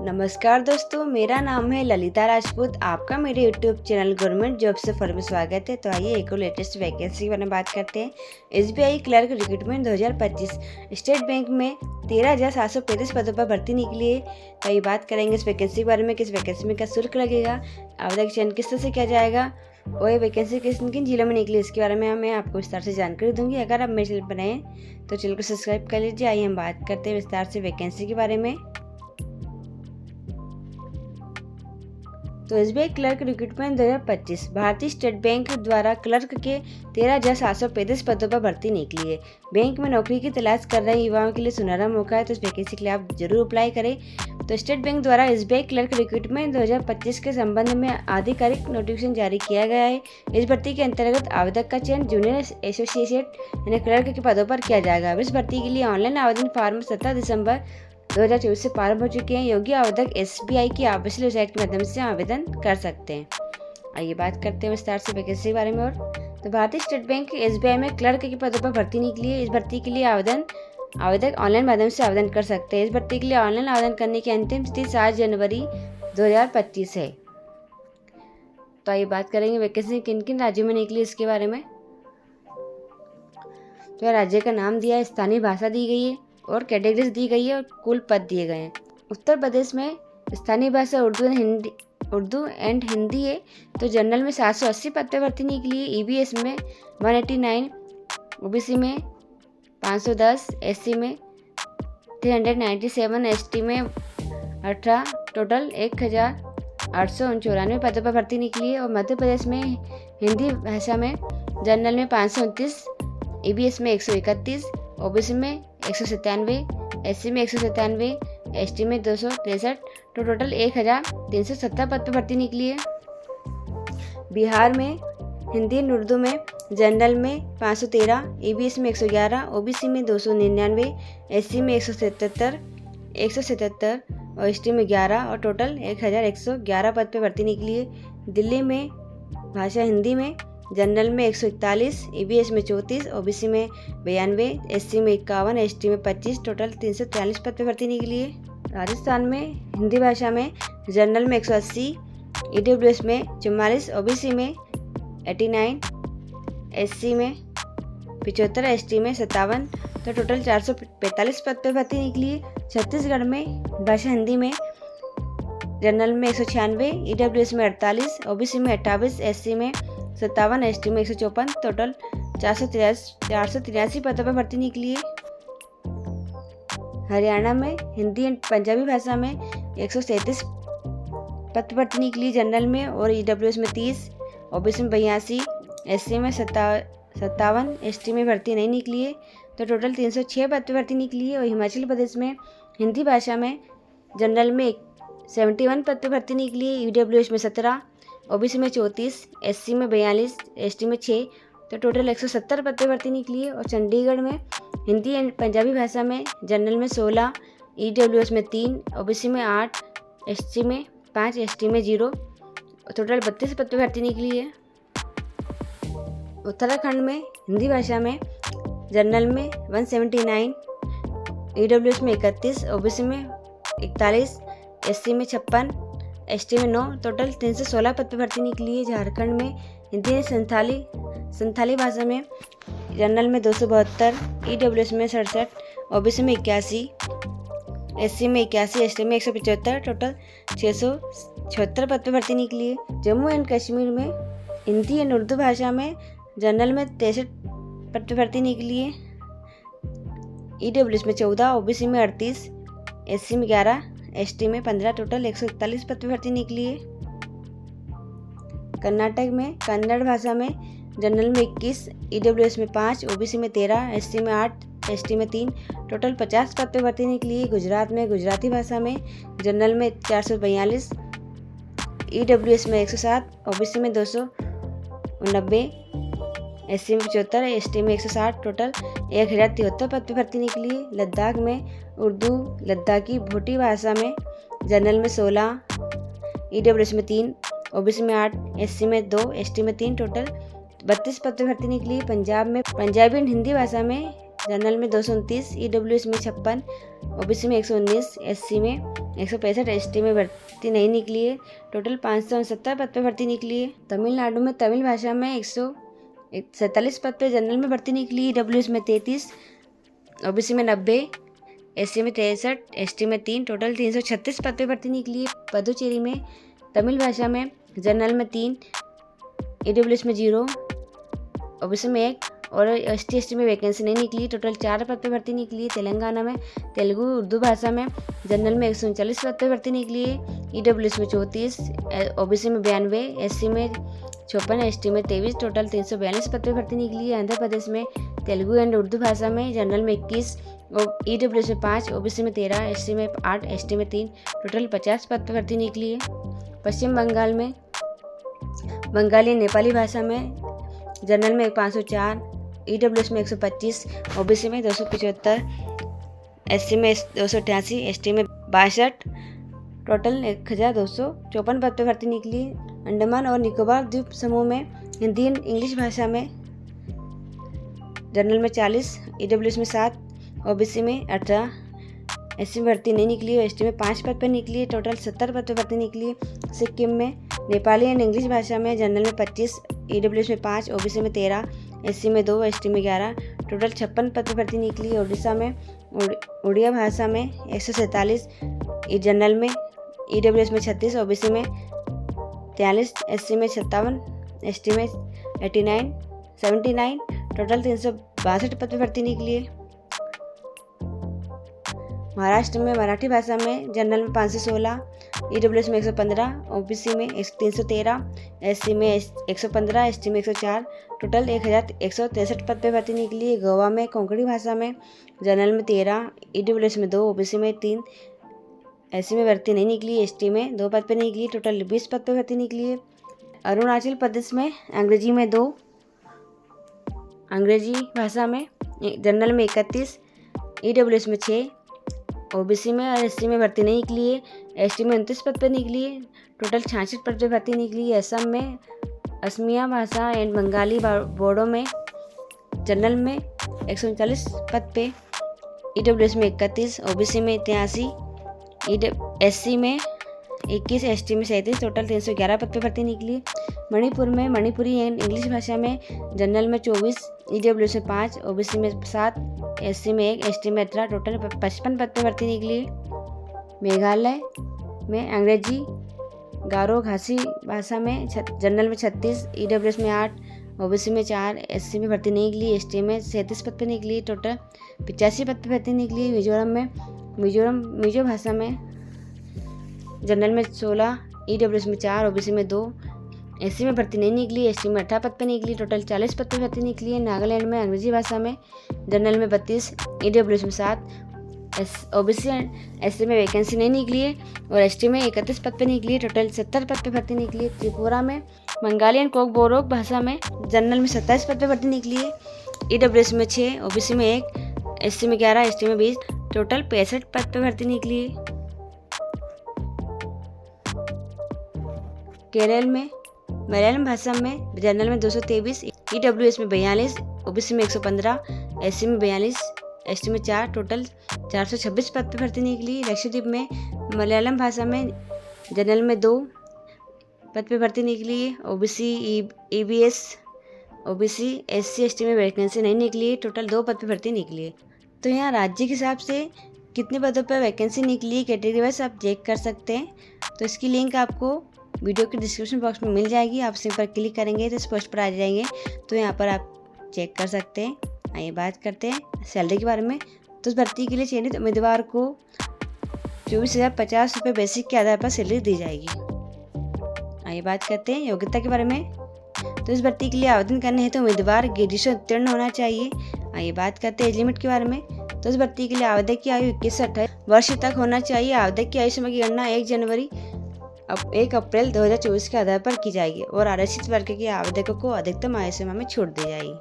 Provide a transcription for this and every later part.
नमस्कार दोस्तों, मेरा नाम है ललिता राजपूत। आपका मेरे यूट्यूब चैनल गवर्नमेंट जॉब से फॉर में स्वागत है। तो आइए एक और लेटेस्ट वैकेंसी के बारे में बात करते हैं। SBI clerk recruitment 2025 state bank में 13,735 पदों पर भर्ती निकली है। तो ये बात करेंगे इस वैकेंसी के बारे में, किस वैकेंसी में क्या शुल्क लगेगा, आवेदन चयन किस तरह से किया जाएगा और ये वैकेंसी किन किन जिलों में निकली, इसके बारे में मैं आपको विस्तार से जानकारी दूंगी। अगर आप मेरे चैनल पर नए हैं तो चैनल को सब्सक्राइब कर लीजिए। आइए हम बात करते हैं विस्तार से वैकेंसी के बारे में। तो एसबीआई क्लर्क रिक्रूटमेंट 2025 भारतीय स्टेट बैंक द्वारा क्लर्क के 13,735 पदों पर भर्ती निकली है। बैंक में नौकरी की तलाश कर रहे युवाओं के लिए सुनहरा मौका है, तो इस वैकेंसी के लिए आप जरूर अप्लाई करें। तो स्टेट बैंक द्वारा एसबीआई क्लर्क रिक्रूटमेंट 2025 के संबंध में आधिकारिक नोटिफिकेशन जारी किया गया है। इस भर्ती के अंतर्गत आवेदक का चयन जूनियर एसोसिएट यानी क्लर्क के पदों पर किया जाएगा। इस भर्ती के लिए ऑनलाइन आवेदन फॉर्म 17 दिसंबर 2024 से प्रारंभ हो चुके हैं। योग्य आवेदक एसबीआई की ऑफिशियल वेबसाइट के माध्यम से आवेदन कर सकते हैं। आइए बात करते हैं विस्तार से वैकेंसी के बारे में। और तो भारतीय स्टेट बैंक एसबीआई में क्लर्क के पदों पर भर्ती निकली है। इस भर्ती के लिए आवेदक ऑनलाइन माध्यम से आवेदन कर सकते हैं। इस भर्ती के लिए ऑनलाइन आवेदन करने की अंतिम तिथि 7 जनवरी 2025 है। तो आइए बात करेंगे वैकेंसी किन किन राज्यों में निकली इसके बारे में। तो राज्य का नाम दिया है, स्थानीय भाषा दी गई है और कैटेगरीज दी गई है और कुल पद दिए गए हैं। उत्तर प्रदेश में स्थानीय भाषा उर्दू एंड हिंदी है। तो जनरल में 780 पद पर भर्ती निकली है। ईबीएस में 189, ओबीसी में 510, एससी में 397, एसटी में 18, टोटल 1,894 पदों पर भर्ती निकली है। और मध्य प्रदेश में हिंदी भाषा में जनरल में 529, ईबीएस में 131, ओबीसी में 197, एससी में 197, एसटी में 263, तो टोटल 1,370 पद पर भर्ती निकली है। बिहार में हिंदी और उर्दू में जनरल में 513, ईबीएस में 111, ओबीसी में 299, एससी में 177 और एसटी में 11 और टोटल 1,111 पद पर भर्ती निकली है। दिल्ली में भाषा हिंदी में जनरल में 141, ईबीएस में 34, ओबीसी में 92, एससी में 51, एसटी में 25, टोटल 343 पद पर भर्ती निकली है। राजस्थान में हिंदी भाषा में जनरल में 180, ईडब्ल्यूएस में 44, ओबीसी में 89, एससी में 75, एसटी में 57, तो टोटल 445 पद पर भर्ती निकली है। छत्तीसगढ़ में भाषा हिंदी में जनरल में 196, ईडब्ल्यूएस में 48, ओबीसी में 28, एससी में 57, एसटी में 154, टोटल 483 पदों पर भर्ती निकली है। हरियाणा में हिंदी एंड पंजाबी भाषा में 137 पद पर भर्ती निकली जनरल में और ईडब्ल्यूएस में 30, ओबीसी में 82, एससी में 57, एसटी में भर्ती नहीं निकली है, तो टोटल 306 पद पर भर्ती निकली है। और हिमाचल प्रदेश में हिंदी भाषा में जनरल में 71 पद पर भर्ती निकली है, ईडब्ल्यूएस में 17, ओबीसी में 34, एससी में 42, एसटी में 6, तो टोटल 170 पद पर भर्ती निकली है। और चंडीगढ़ में हिंदी एंड पंजाबी भाषा में जनरल में 16, ईडब्ल्यूएस में 3, ओबीसी में 8, एससी में 5, एसटी में 0, टोटल 32 पद पर भर्ती निकली है। उत्तराखंड में हिंदी भाषा में जनरल में 179, ईडब्ल्यूएस में 31, ओबीसी में 41, एससी में 56, एसटी में 9, टोटल 316 पद पर भर्ती निकली है। झारखंड में हिंदी संथाली भाषा में जनरल में 272, ईडब्ल्यूएस में 67, ओबीसी में 81, एससी में 81, एसटी में 175, टोटल 676 पद पर भर्ती निकली है। जम्मू एंड कश्मीर में हिंदी एंड उर्दू भाषा में जनरल में 63 पद पर भर्ती निकली है, ईडब्ल्यूएस में 14, ओबीसी में 38, एससी में 11, एसटी में 15, टोटल 141 पद पर भर्ती निकली है। कर्नाटक में कन्नड़ भाषा में जनरल में 21, ईडब्ल्यूएस में 5, ओबीसी में 13, एससी में 8, एसटी में 3, टोटल 50 पद पर भर्ती निकली है। गुजरात में गुजराती भाषा में जनरल में 442, ईडब्ल्यूएस में 107, ओबीसी में 290, एससी में 75, एसटी में 160, टोटल 1,073 पद पर भर्ती निकली है। लद्दाख में उर्दू लद्दाखी भोटी भाषा में जनरल में 16, ईडब्ल्यूएस में 3, ओबीसी में 8, एससी में 2, एसटी में 3, टोटल 32 पद पर भर्ती निकली है। पंजाब में पंजाबी एंड हिंदी भाषा में जनरल में 229, EWS में 56, OBC में 119, SC में 165, ST में भर्ती नहीं निकली है। टोटल 569 पद पे भर्ती निकली है। तमिलनाडु में तमिल भाषा में 147 पद पे जनरल में भर्ती निकली, EWS में 33, OBC में 90, SC में 63, ST में 3, टोटल 336 पद पे भर्ती निकली है। पुदुचेरी में तमिल भाषा में जनरल में 3, EWS में 0, OBC में 1 और ST में वैकेंसी नहीं निकली, टोटल 4 पद पे भर्ती निकली है। तेलंगाना में तेलुगु उर्दू भाषा में जनरल में 139 पद पे भर्ती निकली है, EWS में 34, OBC में 92, SC में 56, ST में 23, टोटल 342 पद पे भर्ती निकली है। आंध्र प्रदेश में तेलुगु एंड उर्दू भाषा में जनरल में 21, EWS में 5, OBC में 13, SC में 8, ST में 3, टोटल 50 पद पे भर्ती निकली है। पश्चिम बंगाल में बंगाली नेपाली भाषा में जनरल में 504, EWS में 125, OBC में 275, SC में 288, ST में 62, टोटल 1254 पद पे भर्ती निकली। अंडमान और निकोबार द्वीप समूह में हिंदी एंड इंग्लिश भाषा में जनरल में 40, EWS में 7, OBC में 18, SC में भर्ती नहीं निकली है, ST में 5 पद पर निकली है, टोटल 70 पद पे भर्ती निकली है। सिक्किम में नेपाली एंड इंग्लिश भाषा में जनरल में 25, EWS में 5, OBC में 13, SC में 2, ST में 11, टोटल 56 पद पे भर्ती निकली है। उड़ीसा में उड़िया भाषा में 147, जनरल में EWS में 36, OBC में 43, SC में 57, ST में 79, टोटल 362 पद पे भर्ती निकली है। महाराष्ट्र में मराठी भाषा में जनरल में 516, EWS में 115, OBC में 313, SC में 115, ST में 104, टोटल 1163 पद पे भर्ती निकली है। गोवा में कोंकणी भाषा में जनरल में 13, EWS में 2, OBC में 3, SC में भर्ती नहीं निकली, ST में 2 पद पे निकली, टोटल 20 पद पे भर्ती निकली है। अरुणाचल प्रदेश में अंग्रेजी में 2, अंग्रेजी भाषा में जनरल में 31, EWS में 6, OBC में और SC में भर्ती नहीं निकली है, ST में 29 पद पर निकली है, टोटल 66 पद पर भर्ती निकली है। असम में असमिया भाषा एंड बंगाली बोर्डो में जनरल में 139 पद पे, EWS में 31, OBC में 83, SC में 21, ST में 37, टोटल 311 पद पे भर्ती निकली। मणिपुर में मणिपुरी एंड इंग्लिश भाषा में जनरल में 24, EWS में 5, OBC में 7, SC में 1, ST में 18, टोटल 55 पद पे भर्ती निकली। मेघालय में अंग्रेजी गारो घासी भाषा में जनरल में 36, EWS में 8, OBC में 4, SC में भर्ती नहीं निकली, ST में 37 पद पे निकली, टोटल 85 पद पे भर्ती निकली। मिजोरम में मिजो भाषा में जनरल में 16, EWS में 4, OBC में 2, SC में भर्ती नहीं निकली, ST में 18 पद पे निकली, टोटल 40 पद पे भर्ती निकली है। नागालैंड में अंग्रेजी भाषा में जनरल में 32, EWS में 7, OBC एंड SC में वैकेंसी नहीं निकली है और ST में 31 पद पे निकली है, टोटल 70 पद पे भर्ती निकली है। त्रिपुरा में बंगाली एंड कोकबोरोक भाषा में जनरल में 27 पद पे भर्ती निकली है, EWS में 6, OBC में 1, SC में 11, ST में 20, टोटल 65 पद पे भर्ती निकली है। केरल में मलयालम भाषा में जनरल में 223, EWS में 42, OBC में 115, SC में 42, ST में 4, टोटल 426 पद पे भर्ती निकली। लक्षद्वीप में मलयालम भाषा में जनरल में 2 पद पे भर्ती निकली है, OBC EBS OBC SC ST में वैकेंसी नहीं निकली है, टोटल 2 पद पे भर्ती निकली है। तो यहाँ राज्य के हिसाब से कितने पदों पर वैकेंसी निकली है कैटेगरी वाइज आप चेक कर सकते हैं। तो इसकी लिंक आपको वीडियो के डिस्क्रिप्शन बॉक्स में मिल जाएगी, आप सिम पर क्लिक करेंगे तो इस पोस्ट पर आ जाएंगे, तो यहाँ पर आप चेक कर सकते हैं। आइए बात करते हैं सैलरी के बारे में। तो इस भर्ती के लिए चयनित उम्मीदवार को 24,050 रुपये बेसिक के आधार पर सैलरी दी जाएगी। आइए बात करते हैं योग्यता के बारे में। तो इस भर्ती के लिए आवेदन करने हैं तो उम्मीदवार ग्रेजुएशन उत्तीर्ण होना चाहिए। आइए बात करते हैं एज लिमिट के बारे में। तो इस भर्ती के लिए आवेदक की आयु 21 से 28 वर्ष तक होना चाहिए। आवेदक की आयु समय की गणना 1 अप्रैल 2024 के आधार पर की जाएगी और आरक्षित वर्ग के आवेदकों को अधिकतम आयु सीमा में छूट दी जाएगी।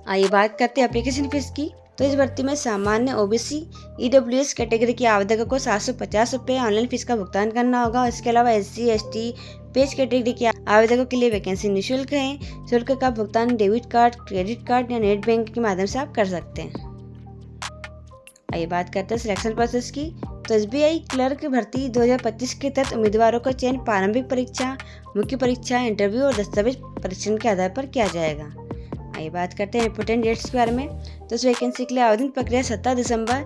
आइए बात करते हैं एप्लीकेशन फीस की। तो इस भर्ती में सामान्य ओबीसी ईडब्ल्यूएस कैटेगरी के आवेदकों को 750 रुपये ऑनलाइन फीस का भुगतान करना होगा। इसके अलावा एससी एसटी पेज कैटेगरी के आवेदकों के लिए वैकेंसी निःशुल्क है। शुल्क का भुगतान डेबिट कार्ड, क्रेडिट कार्ड या नेट बैंक के माध्यम से आप कर सकते हैं। आइए बात करते हैं सिलेक्शन प्रोसेस की। तो एसबीआई क्लर्क भर्ती 2025 के तहत उम्मीदवारों का चयन प्रारंभिक परीक्षा, मुख्य परीक्षा, इंटरव्यू और दस्तावेज परीक्षण के आधार पर किया जाएगा। आइए बात करते हैं इंपोर्टेंट डेट्स के बारे में। तो इस वैकेंसी के लिए आवेदन प्रक्रिया 17 दिसंबर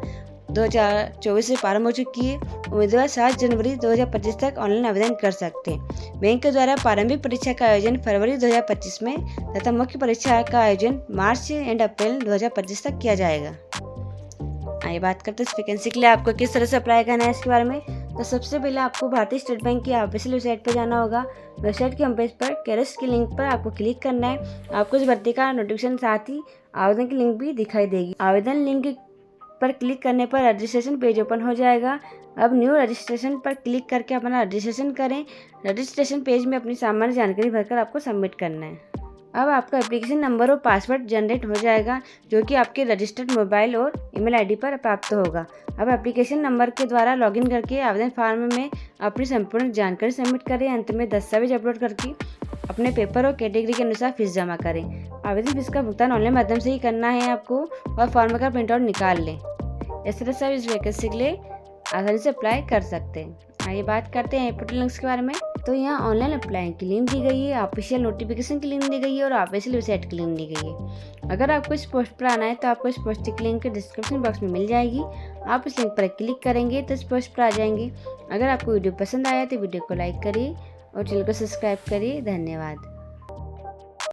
2024 से प्रारंभ हो चुकी है। उम्मीदवार 7 जनवरी 2025 तक ऑनलाइन आवेदन कर सकते हैं। बैंक के द्वारा प्रारंभिक परीक्षा का आयोजन फरवरी 2025 में तथा मुख्य परीक्षा का आयोजन मार्च एंड अप्रैल 2025 तक किया जाएगा। आइए बात करते हैं इस वैकेंसी के लिए आपको किस तरह से अप्लाई करना है इसके बारे में। तो सबसे पहले आपको भारतीय स्टेट बैंक की ऑफिशियल वेबसाइट पर जाना होगा। वेबसाइट के होम पेज पर कैरियर्स की लिंक पर आपको क्लिक करना है। आपको इस भर्ती का नोटिफिकेशन साथ ही आवेदन की लिंक भी दिखाई देगी। आवेदन लिंक पर क्लिक करने पर रजिस्ट्रेशन पेज ओपन हो जाएगा। अब न्यू रजिस्ट्रेशन पर क्लिक करके अपना रजिस्ट्रेशन करें। रजिस्ट्रेशन पेज में अपनी सामान्य जानकारी भरकर आपको सबमिट करना है। अब आपका एप्लीकेशन नंबर और पासवर्ड जनरेट हो जाएगा, जो कि आपके रजिस्टर्ड मोबाइल और ईमेल आईडी पर प्राप्त होगा। अब एप्लीकेशन नंबर के द्वारा लॉगिन करके आवेदन फॉर्म में अपनी संपूर्ण जानकारी सबमिट करें। अंत में दस्तावेज अपलोड करके अपने पेपर और कैटेगरी के अनुसार फीस जमा करें। आवेदन फीस का भुगतान ऑनलाइन माध्यम से ही करना है आपको, और फॉर्म का प्रिंट आउट निकाल लें। इस तरह से आप इस वैकेंसी के लिए आसानी से अप्लाई कर सकते हैं। आइए बात करते हैं पोर्टल लिंक्स के बारे में। तो यहाँ ऑनलाइन अप्लाई की लिंक दी गई है, ऑफिशियल नोटिफिकेशन की लिंक दी गई है और ऑफिशियल वेबसाइट की लिंक दी गई है। अगर आपको इस पोस्ट पर आना है तो आपको इस पोस्ट की लिंक डिस्क्रिप्शन बॉक्स में मिल जाएगी। आप इस लिंक पर क्लिक करेंगे तो इस पोस्ट पर आ जाएंगे। अगर आपको वीडियो पसंद आया तो वीडियो को लाइक करिए और चैनल को सब्सक्राइब करिए। धन्यवाद।